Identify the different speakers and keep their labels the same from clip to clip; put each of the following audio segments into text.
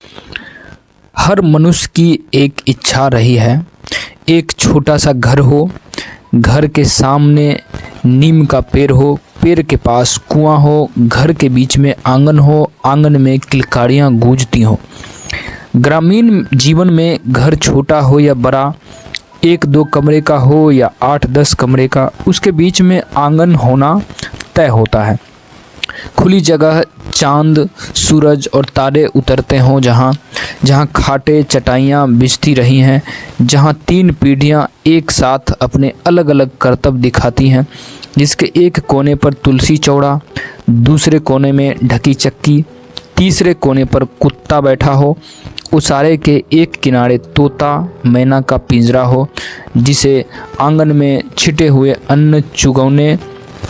Speaker 1: हर मनुष्य की एक इच्छा रही है, एक छोटा सा घर हो, घर के सामने नीम का पेड़ हो, पेड़ के पास कुआं हो, घर के बीच में आंगन हो, आंगन में किलकारियां गूंजती हों। ग्रामीण जीवन में घर छोटा हो या बड़ा, 1-2 कमरे का हो या 8-10 कमरे का, उसके बीच में आंगन होना तय होता है। खुली जगह, चांद, सूरज और तारे उतरते हों, जहाँ खाटें चटाइयाँ बिछती रही हैं, जहाँ 3 पीढ़ियाँ एक साथ अपने अलग अलग करतब दिखाती हैं, जिसके एक कोने पर तुलसी चौड़ा, दूसरे कोने में ढकी चक्की, तीसरे कोने पर कुत्ता बैठा हो, उसारे के एक किनारे तोता मैना का पिंजरा हो, जिसे आंगन में छिटे हुए अन्न चुगौने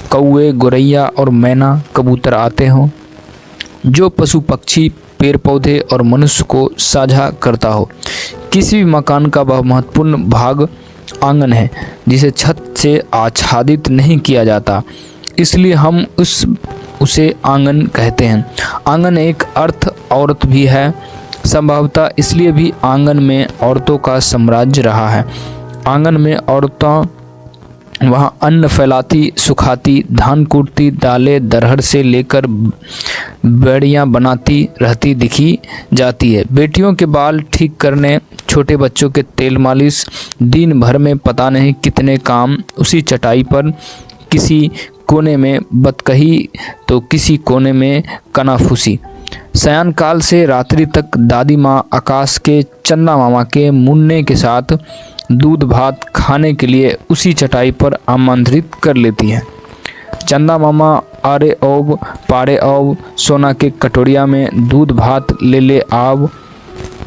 Speaker 1: कौवे, गोरैया और मैना कबूतर आते हों। जो पशु पक्षी, पेड़ पौधे और मनुष्य को साझा करता हो। किसी भी मकान का वह महत्वपूर्ण भाग आंगन है, जिसे छत से आच्छादित नहीं किया जाता, इसलिए हम उसे आंगन कहते हैं। आंगन एक अर्थ औरत भी है, संभवतः इसलिए भी आंगन में औरतों का साम्राज्य रहा है। आंगन में औरतें वहाँ अन्न फैलाती, सुखाती, धान कूटती, दालें दरहर से लेकर बेड़ियाँ बनाती रहती दिखी जाती है। बेटियों के बाल ठीक करने, छोटे बच्चों के तेल मालिश, दिन भर में पता नहीं कितने काम, उसी चटाई पर किसी कोने में बतकही तो किसी कोने में कनाफूसी। सयान काल से रात्रि तक दादी माँ आकाश के चंदा मामा के मुन्ने के साथ दूध भात खाने के लिए उसी चटाई पर आमंत्रित कर लेती हैं। चंदा मामा आरे औब पारे औब, सोना के कटोरिया में दूध भात ले ले आव।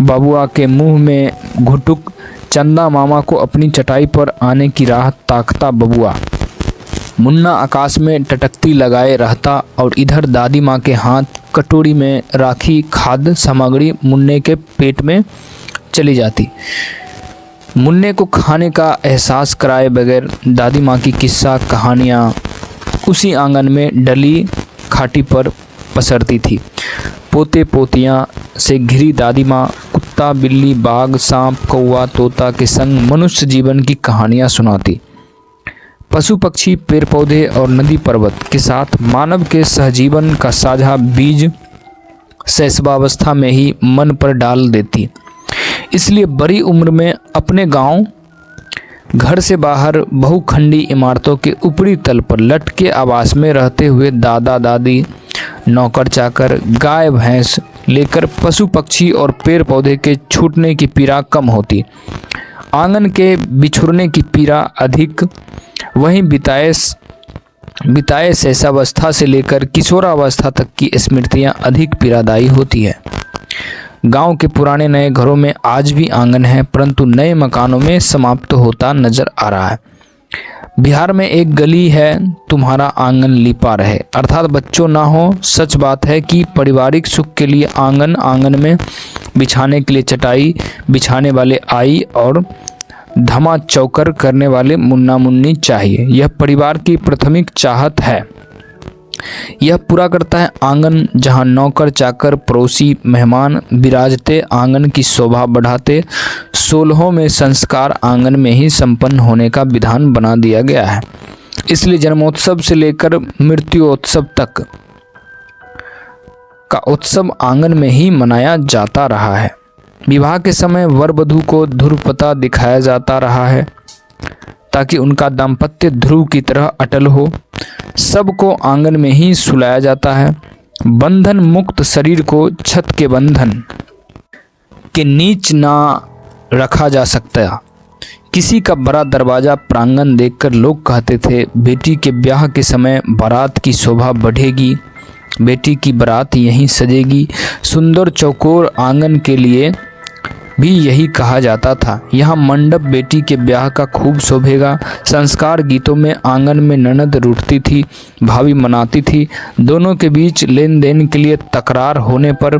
Speaker 1: बबुआ के मुंह में घुटुक, चंदा मामा को अपनी चटाई पर आने की राह ताकता बबुआ। मुन्ना आकाश में टटकती लगाए रहता और इधर दादी माँ के हाथ कटोरी में राखी खाद्य सामग्री मुन्ने के पेट में चली जाती। मुन्ने को खाने का एहसास कराए बगैर दादी माँ की किस्सा कहानियाँ उसी आंगन में डली खाटी पर पसरती थी। पोते पोतियाँ से घिरी दादी माँ कुत्ता, बिल्ली, बाघ, सांप, कौवा, तोता के संग मनुष्य जीवन की कहानियाँ सुनाती। पशु पक्षी, पेड़ पौधे और नदी पर्वत के साथ मानव के सहजीवन का साझा बीज शैशवावस्था में ही मन पर डाल देती। इसलिए बड़ी उम्र में अपने गांव, घर से बाहर बहुखंडी इमारतों के ऊपरी तल पर लटके आवास में रहते हुए दादा दादी, नौकर चाकर, गाय भैंस लेकर पशु पक्षी और पेड़ पौधे के छूटने की पीड़ा कम होती। आंगन के बिछुड़ने की पीड़ा अधिक। वहीं बिताए शैशवावस्था से लेकर किशोरावस्था तक की स्मृतियां अधिक पीड़ादायी होती है। गांव के पुराने नए घरों में आज भी आंगन है, परंतु नए मकानों में समाप्त होता नजर आ रहा है। बिहार में एक गली है, तुम्हारा आंगन लिपा रहे, अर्थात बच्चों ना हो। सच बात है कि पारिवारिक सुख के लिए आंगन में बिछाने के लिए चटाई बिछाने वाले आई और धमा चौकर करने वाले मुन्ना मुन्नी चाहिए। यह परिवार की प्राथमिक चाहत है। यह पूरा करता है आंगन, जहां नौकर चाकर, पड़ोसी, मेहमान विराजते, आंगन की शोभा बढ़ाते। 16 में संस्कार आंगन में ही संपन्न होने का विधान बना दिया गया है। इसलिए जन्मोत्सव से लेकर मृत्युोत्सव तक का उत्सव आंगन में ही मनाया जाता रहा है। विवाह के समय वर वधू को ध्रुवपता दिखाया जाता रहा है, ताकि उनका दाम्पत्य ध्रुव की तरह अटल हो। सबको आंगन में ही सुलाया जाता है। बंधन मुक्त शरीर को छत के बंधन के नीच ना रखा जा सकता। किसी का बड़ा दरवाजा प्रांगण देखकर लोग कहते थे, बेटी के ब्याह के समय बारात की शोभा बढ़ेगी, बेटी की बारात यहीं सजेगी। सुंदर चौकोर आंगन के लिए भी यही कहा जाता था, यहाँ मंडप बेटी के ब्याह का खूब शोभेगा। संस्कार गीतों में आंगन में ननद रूठती थी, भाभी मनाती थी। दोनों के बीच लेन देन के लिए तकरार होने पर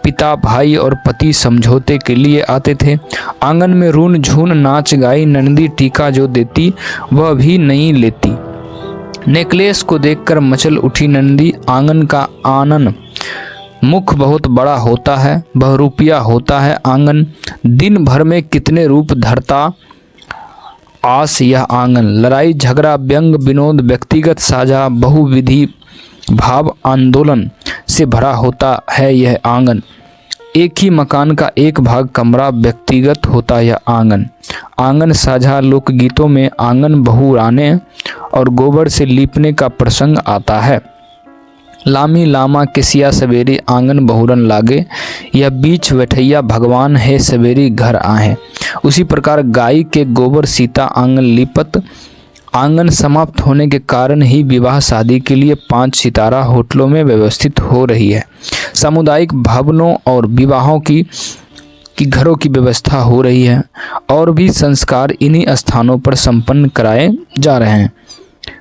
Speaker 1: पिता, भाई और पति समझौते के लिए आते थे। आंगन में रून झून नाच गाई नंदी टीका जो देती वह भी नहीं लेती। नेकलेस को देखकर मचल उठी नंदी, आंगन का आनन मुख बहुत बड़ा होता है, बहुरूपिया होता है आंगन। दिन भर में कितने रूप धरता आस यह आंगन। लड़ाई झगड़ा व्यंग विनोद व्यक्तिगत साझा बहुविधि भाव आंदोलन से भरा होता है यह आंगन। एक ही मकान का एक भाग कमरा व्यक्तिगत होता यह आंगन। आंगन साझा लोकगीतों में आंगन बहुराने और गोबर से लीपने का प्रसंग आता है। लामी लामा किसिया सवेरी आंगन बहुरन लागे, यह बीच बैठैया भगवान है सवेरी घर आए। उसी प्रकार गाय के गोबर सीता आंगन लीपत। आंगन समाप्त होने के कारण ही विवाह शादी के लिए 5 सितारा होटलों में व्यवस्थित हो रही है। सामुदायिक भवनों और विवाहों की घरों की व्यवस्था हो रही है और भी संस्कार इन्हीं स्थानों पर संपन्न कराए जा रहे हैं।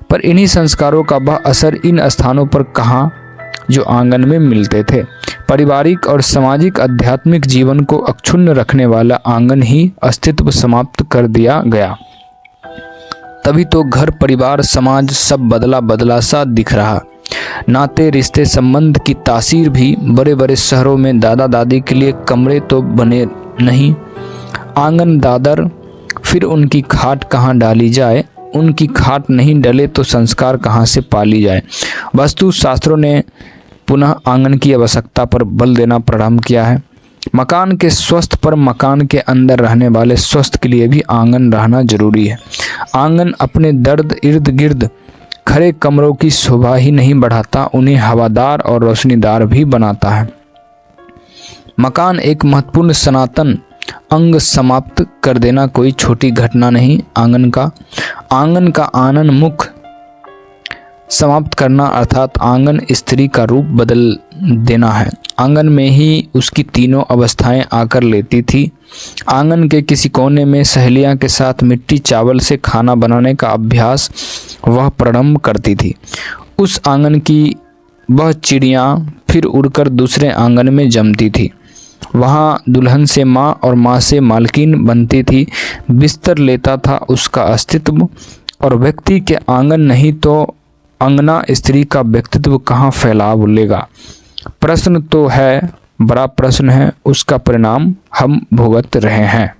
Speaker 1: पर इन्हीं संस्कारों का वह असर इन स्थानों पर कहाँ जो आंगन में मिलते थे। पारिवारिक और सामाजिक आध्यात्मिक जीवन को अक्षुण्ण रखने वाला आंगन ही अस्तित्व समाप्त कर दिया गया। तभी तो घर परिवार समाज सब बदला बदला सा दिख रहा। नाते रिश्ते संबंध की तासीर भी बड़े बड़े शहरों में दादा दादी के लिए कमरे तो बने नहीं, आंगन दादर, फिर उनकी खाट कहाँ डाली जाए। उनकी खाट नहीं डले तो संस्कार कहाँ से पाली जाए। वास्तु शास्त्रों ने पुनः आंगन की आवश्यकता पर बल देना प्रारंभ किया है। मकान के स्वस्थ पर मकान के अंदर रहने वाले स्वस्थ के लिए भी आंगन रहना जरूरी है। आंगन अपने दर्द इर्द गिर्द खड़े कमरों की शोभा ही नहीं बढ़ाता, उन्हें हवादार और रोशनीदार भी बनाता है। मकान एक महत्वपूर्ण सनातन अंग समाप्त कर देना कोई छोटी घटना नहीं। आंगन का आनन मुख समाप्त करना अर्थात आंगन स्त्री का रूप बदल देना है। आंगन में ही उसकी तीनों अवस्थाएं आकर लेती थी। आंगन के किसी कोने में सहेलियां के साथ मिट्टी चावल से खाना बनाने का अभ्यास वह प्रारंभ करती थी। उस आंगन की वह चिड़ियां फिर उड़कर दूसरे आंगन में जमती थी। वहाँ दुल्हन से माँ और माँ से मालकिन बनती थी। बिस्तर लेता था उसका अस्तित्व और व्यक्ति के आंगन नहीं तो अंगना स्त्री का व्यक्तित्व कहाँ फैलाव लेगा। प्रश्न तो है, बड़ा प्रश्न है, उसका परिणाम हम भुगत रहे हैं।